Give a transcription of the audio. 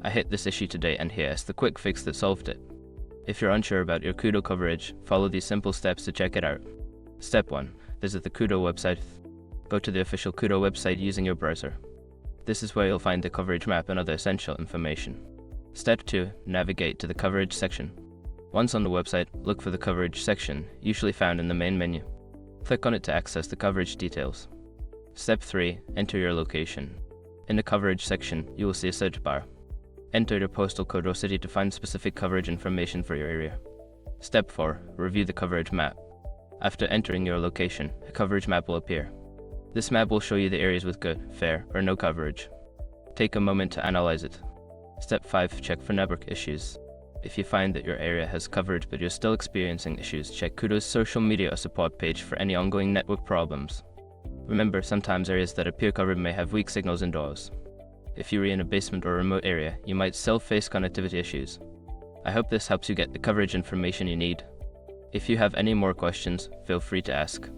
I hit this issue today and here's the quick fix that solved it. If you're unsure about your Koodo coverage, follow these simple steps to check it out. Step 1. Visit the Koodo website. Go to the official Koodo website using your browser. This is where you'll find the coverage map and other essential information. Step 2. Navigate to the coverage section. Once on the website, look for the coverage section, usually found in the main menu. Click on it to access the coverage details. Step 3. Enter your location. In the coverage section, you will see a search bar. Enter your postal code or city to find specific coverage information for your area. Step 4. Review the coverage map. After entering your location, a coverage map will appear. This map will show you the areas with good, fair, or no coverage. Take a moment to analyze it. Step 5. Check for network issues. If you find that your area has coverage but you're still experiencing issues, check Koodo's social media support page for any ongoing network problems. Remember, sometimes areas that appear covered may have weak signals indoors. If you're in a basement or remote area, you might still face connectivity issues. I hope this helps you get the coverage information you need. If you have any more questions, feel free to ask.